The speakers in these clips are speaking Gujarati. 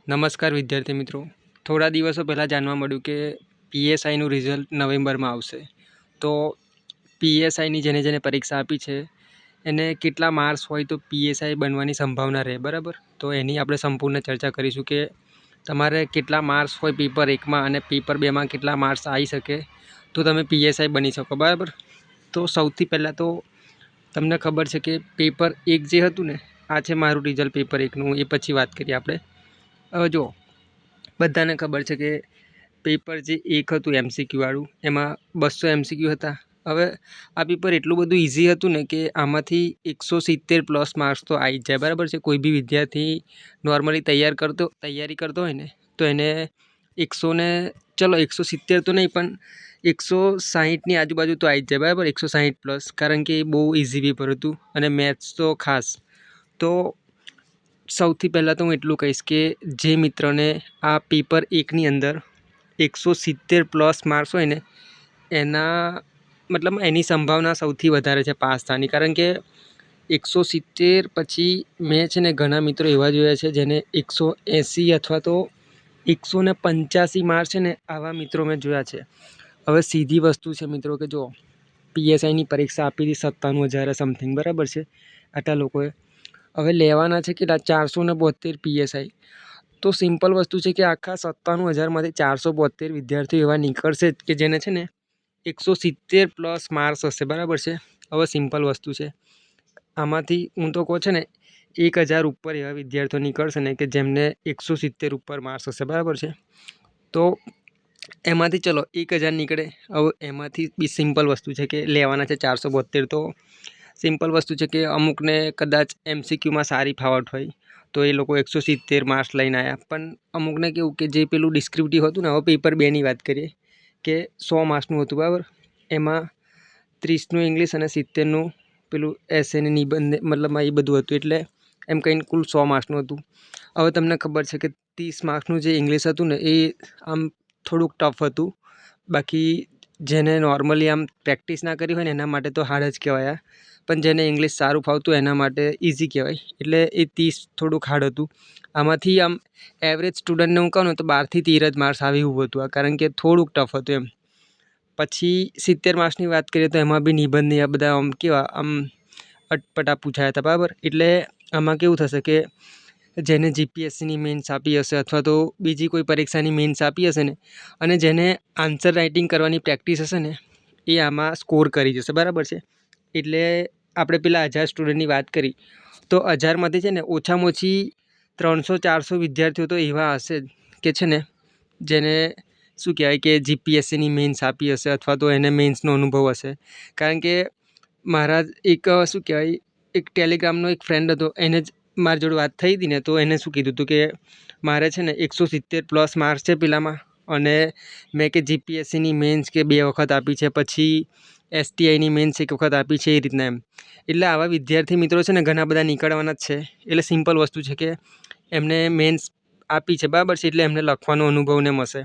નમસ્કાર વિદ્યાર્થી મિત્રો. થોડા દિવસો પહેલાં જાણવા મળ્યું કે પીએસઆઈનું રિઝલ્ટ નવેમ્બરમાં આવશે. તો પીએસઆઈની જેને પરીક્ષા આપી છે એને કેટલા માર્ક્સ હોય તો પીએસઆઈ બનવાની સંભાવના રહે, બરાબર? તો એની આપણે સંપૂર્ણ ચર્ચા કરીશું કે તમારે કેટલા માર્ક્સ હોય પેપર 1માં અને પેપર 2માં કેટલા માર્ક્સ આવી શકે તો તમે પીએસઆઈ બની શકો, બરાબર? તો સૌથી પહેલાં તો તમને ખબર છે કે પેપર 1 જે હતું ને, આ છે મારું રિઝલ્ટ પેપર 1નું. એ પછી વાત કરીએ આપણે. હવે જો બધાને ખબર છે કે પેપર જે 1 હતું એમસીક્યુવાળું, એમાં 200 એમસીક્યુ હતા. હવે આ પેપર એટલું બધું ઇઝી હતું ને કે આમાંથી 170+ માર્ક્સ તો આવી જ જાય, બરાબર છે? કોઈ બી વિદ્યાર્થી નોર્મલી તૈયારી કરતો હોય ને તો એને 170 તો નહીં પણ 160ની આજુબાજુ તો આવી જ જાય, બરાબર? 160+, કારણ કે એ બહુ ઇઝી પેપર હતું અને મેથ્સ તો ખાસ. તો સૌથી પહેલાં તો હું એટલું કહીશ કે જે મિત્રને આ પેપર 1ની અંદર 170+ માર્ક્સ હોય ને એના મતલબ એની સંભાવના સૌથી વધારે છે પાસ થવાની. કારણ કે 170 પછી મેં છે ને ઘણા મિત્રો એવા જોયા છે જેને 180 અથવા તો 185 માર્ક્સ છે ને, આવા મિત્રો મેં જોયા છે. હવે સીધી વસ્તુ છે મિત્રો કે જો પીએસઆઈની પરીક્ષા આપી હતી 97,000 સમથિંગ, બરાબર છે? આટલા લોકોએ હવે લેવાના છે કેટલા? 472 પીએસઆઈ. તો સિમ્પલ વસ્તુ છે કે આખા 97,000માંથી 472 વિદ્યાર્થીઓ એવા નીકળશે કે જેને છે ને 170+ માર્ક્સ હશે, બરાબર છે? હવે સિમ્પલ વસ્તુ છે, આમાંથી હું તો કહું છે ને 1,000 ઉપર એવા વિદ્યાર્થીઓ નીકળશે ને કે જેમને 170 ઉપર માર્ક્સ હશે, બરાબર છે? તો એમાંથી ચલો 1,000 નીકળે. હવે એમાંથી બી સિમ્પલ વસ્તુ છે કે લેવાના છે 472. તો સિમ્પલ વસ્તુ છે કે અમુકને કદાચ એમસીક્યુમાં સારી ફાવટ હોય તો એ લોકો 170 માર્ક્સ લઈને આવ્યા. પણ અમુકને કેવું કે જે પેલું ડિસ્ક્રિપ્ટિવ હતું ને, હવે પેપર 2ની વાત કરીએ કે 100 માર્ક્સનું હતું, બરાબર? એમાં 30નું ઇંગ્લિશ અને 70નું પેલું એસેને નિબંધ, મતલબમાં એ બધું હતું. એટલે એમ કહીને કુલ 100 માર્ક્સનું હતું. હવે તમને ખબર છે કે 30 માર્ક્સનું જે ઇંગ્લિશ હતું ને એ આમ થોડુંક ટફ હતું. બાકી જેને નોર્મલી આમ પ્રેક્ટિસ ના કરી હોય ને એના માટે તો હાર્ડ જ કહેવાય. પણ જેને ઇંગ્લિશ સારું ફાવતું એના માટે ઇઝી કહેવાય. એટલે એ 30 થોડુંક હાર્ડ હતું. આમાંથી આમ એવરેજ સ્ટુડન્ટને હું કહું ને તો 12થી 13 જ માર્ક્સ આવે એવું હતું, કારણ કે થોડુંક ટફ હતું એમ. પછી 70 માર્ક્સની વાત કરીએ તો એમાં બી નિબંધ આ બધા આમ કેવા આમ અટપટા પૂછાયા હતા, બરાબર? એટલે આમાં કેવું થશે કે જેને જીપીએસસીની મેન્સ આપી હશે અથવા તો બીજી કોઈ પરીક્ષાની મેન્સ આપી હશે ને અને જેને આન્સર રાઇટિંગ કરવાની પ્રેક્ટિસ હશે ને એ આમાં સ્કોર કરી જશે, બરાબર છે? એટલે આપણે પેલા 1000 સ્ટુડન્ટની વાત કરી તો 1000માંથી છે ને ઓછામાં ઓછી 300-400 વિદ્યાર્થીઓ તો એવા હશે જ કે છે ને જેને શું કહેવાય કે જીપીએસસીની મેન્સ આપી હશે અથવા તો એને મેન્સનો અનુભવ હશે. કારણ કે મારા એક શું કહેવાય એક ટેલિગ્રામનો એક ફ્રેન્ડ હતો, એને જ મારી જોડે વાત થઈ હતી ને તો એને શું કીધું હતું કે મારે છે ને 170+ માર્ક્સ છે પેલામાં અને મેં કે જીપીએસસીની મેન્સ કે 2 વખત આપી છે, પછી એસટીઆઈની મેન્સ 1 વખત આપી છે, એ રીતના એમ. એટલે આવા વિદ્યાર્થી મિત્રો છે ને ઘણા બધા નીકળવાના જ છે. એટલે સિમ્પલ વસ્તુ છે કે એમને મેન્સ આપી છે, બરાબર છે? એટલે એમને લખવાનો અનુભવ ને મળશે.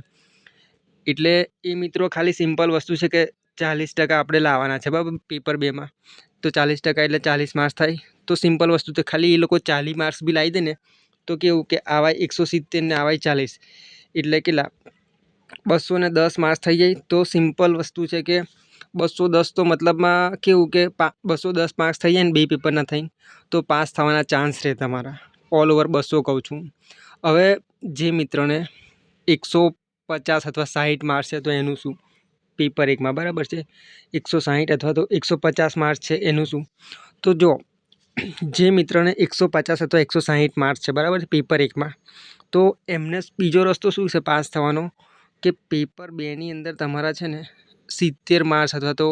એટલે એ મિત્રો ખાલી સિમ્પલ વસ્તુ છે કે 40% આપણે લાવવાના છે, બરાબર? પેપર 2માં તો 40% એટલે 40 માર્ક્સ થાય. તો સિમ્પલ વસ્તુ તો ખાલી એ લોકો 40 માર્ક્સ બી લાવી દે ને તો કેવું કે આવા 170 ને આવા 40 એટલે કેટલા 210 માર્ક્સ થઈ જાય. તો સિમ્પલ વસ્તુ છે કે 210 તો મતલબમાં કેવું કે 210 માર્ક્સ થઈ જાય ને 2 પેપરના થઈને તો પાસ થવાના ચાન્સ રહે તમારા. ઓલ ઓવર 200 કહું છું. હવે જે મિત્રોને 150 અથવા 60 માર્ક્સ છે તો એનું શું? પેપર 1માં, બરાબર છે? 160 અથવા તો 150 માર્ક્સ છે એનું શું? તો જો જે મિત્રને 150 અથવા 160 માર્ક્સ છે, બરાબર છે, પેપર 1માં, તો એમને બીજો રસ્તો શું છે પાસ થવાનો કે પેપર 2ની અંદર તમારા છે ને 70 માર્ક્સ અથવા તો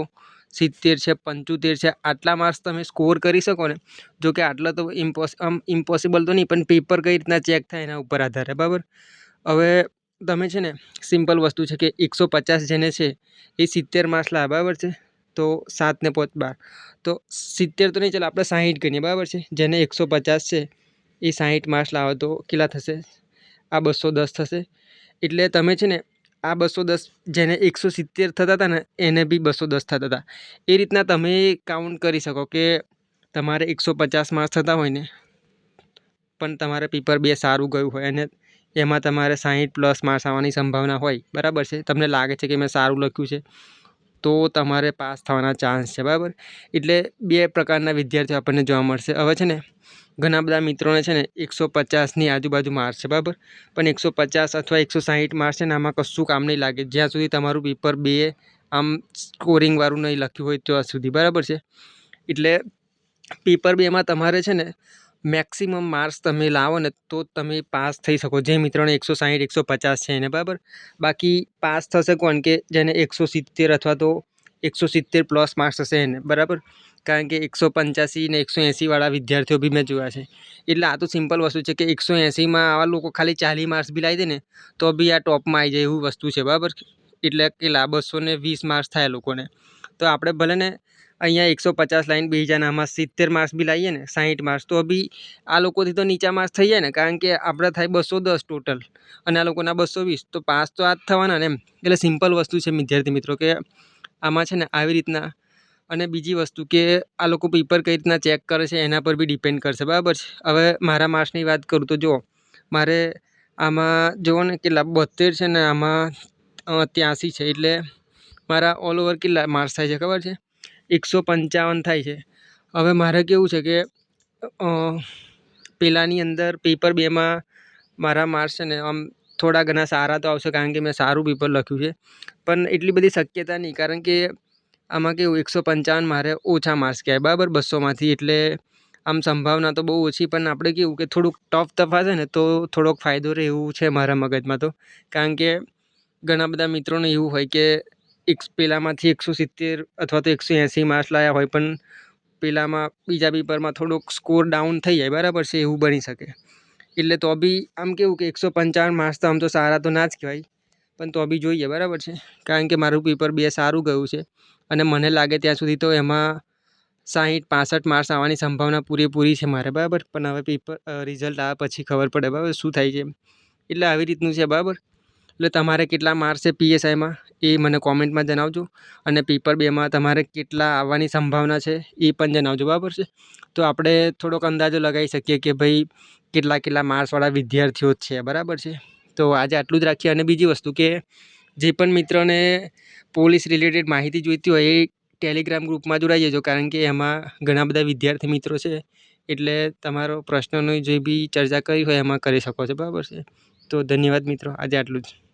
70 છે, 75 છે, આટલા માર્ક્સ તમે સ્કોર કરી શકો ને. જો કે આટલા તો ઇમ્પોસિબલ તો નહીં, પણ પેપર કઈ રીતના ચેક થાય એના ઉપર આધારે, બરાબર? હવે તમે છે ને સિમ્પલ વસ્તુ છે કે 150 જેને છે એ 70 માર્ક્સ લાવે, બરાબર છે? તો 7 ને 5 12 તો 70 તો નહીં, ચાલો આપણે 60 ગણીએ, બરાબર છે? જેને 150 છે એ 60 માર્ક્સ લાવે તો કેટલા થશે? આ 210 થશે. એટલે તમે છે ને આ 210 જેને 170 થતા હતા ને એને બી 210 થતા હતા. એ રીતના તમે કાઉન્ટ કરી શકો કે તમારે 150 માર્ક્સ થતા હોય ને પણ તમારે પેપર 2 સારું ગયું હોય અને એમાં તમારે 60+ માર્ક્સ આવવાની સંભાવના હોય, બરાબર છે. તમને લાગે છે કે મેં સારું લખ્યું છે તો તમારે પાસ થવાના ચાન્સ છે, બરાબર. એટલે 2 પ્રકારના વિદ્યાર્થીઓ આપણને જોવા મળશે. હવે છે ને ઘણા બધા મિત્રોને છે ને 150ની આજુબાજુ માર્ક્સ છે, બરાબર. પણ 150 અથવા 160 માર્ક્સ છે ને આમાં કશું કામ નહીં લાગે જ્યાં સુધી તમારું પેપર 2 આમ સ્કોરિંગવાળું નહીં લખ્યું હોય ત્યાં સુધી, બરાબર છે. એટલે પેપર 2માં તમારે છે ને મેક્સિમમ માર્ક્સ તમે લાવો ને તો તમે પાસ થઈ શકો. જે મિત્રોને 160 150 છે એને, બરાબર. બાકી પાસ થશે કોણ કે જેને 170 અથવા તો 170+ માર્ક્સ હશે એને, બરાબર. કારણ કે 185 ને 180વાળા વિદ્યાર્થીઓ બી મેં જોયા છે. એટલે આ તો સિમ્પલ વસ્તુ છે કે 180માં આવા લોકો ખાલી 40 માર્ક્સ બી લાવી દે ને તો બી આ ટોપમાં આવી જાય એવું વસ્તુ છે, બરાબર. એટલે કેટલા 220 માર્ક્સ થાય લોકોને. તો આપણે ભલે ને અહીંયા 150 લાઈન બેસી જાય ને આમાં 70 માર્ક્સ બી લાવીએ ને 60 માર્ક્સ તો બી આ લોકોથી તો નીચા માર્ક્સ થઈ જાય ને, કારણ કે આપણે થાય 210 ટોટલ અને આ લોકોના 220, તો પાસ તો આ જ થવાના ને એમ. એટલે સિમ્પલ વસ્તુ છે વિદ્યાર્થી મિત્રો કે આમાં છે ને આવી રીતના. અને બીજી વસ્તુ કે આ લોકો પેપર કઈ રીતના ચેક કરે છે એના પર બી ડિપેન્ડ કરશે, બરાબર છે. હવે મારા માર્ક્સની વાત કરું તો જુઓ, મારે આમાં જુઓ ને કેટલા 72 છે ને આમાં 83 છે. એટલે મારા ઓલ ઓવર કેટલા માર્ક્સ થાય છે ખબર છે? 155 થાય છે. હવે મારે કેવું છે કે પેલાની અંદર પેપર 2માં મારા માર્ક્સ છે ને આમ થોડા ઘણા સારા તો આવશે કારણ કે મેં સારું પેપર લખ્યું છે. પણ એટલી બધી શક્યતા નહીં, કારણ કે આમાં કેવું 155 મારે ઓછા માર્ક્સ કહેવાય, બરાબર, 200માંથી. એટલે આમ સંભાવના તો બહુ ઓછી, પણ આપણે કેવું કે થોડુંક ટફ તપાસે ને તો થોડોક ફાયદો રહે એવું છે મારા મગજમાં તો. કારણ કે ઘણા બધા મિત્રોને એવું હોય કે પેલામાંથી 170 અથવા તો 180 માર્ક્સ લાવ્યા હોય પણ પેલામાં બીજા પેપરમાં થોડોક સ્કોર ડાઉન થઈ જાય, બરાબર છે, એવું બની શકે. એટલે તો બી આમ કેવું કે 155 માર્ક્સ તો આમ તો સારા તો ના જ કહેવાય, પણ તો બી જોઈએ, બરાબર છે. કારણ કે મારું પેપર 2 સારું ગયું છે અને મને લાગે ત્યાં સુધી તો એમાં 60-65 માર્ક્સ આવવાની સંભાવના પૂરેપૂરી છે મારે, બરાબર. પણ હવે પેપર રિઝલ્ટ આવ્યા પછી ખબર પડે, બરાબર, શું થાય છે. એટલે આવી રીતનું છે, બરાબર. એટલે તમારે કેટલા માર્ક્સ છે PSIમાં એ મને કોમેન્ટમાં જણાવજો. અને પેપર 2માં તમારે કેટલા આવવાની સંભાવના છે એ પણ જણાવજો, બરાબર છે. તો આપણે થોડોક અંદાજો લગાવી શકીએ કે ભાઈ કેટલા માર્ક્સવાળા વિદ્યાર્થીઓ જ છે, બરાબર છે. તો આજે આટલું જ રાખીએ. અને બીજી વસ્તુ કે જે પણ મિત્રોને પોલીસ રિલેટેડ માહિતી જોઈતી હોય એ ટેલિગ્રામ ગ્રુપમાં જોડાઈ જજો, કારણ કે એમાં ઘણા બધા વિદ્યાર્થી મિત્રો છે. એટલે તમારો પ્રશ્નનો જે બી ચર્ચા કરી હોય એમાં કરી શકો છો, બરાબર છે. તો ધન્યવાદ મિત્રો, આજે આટલું જ.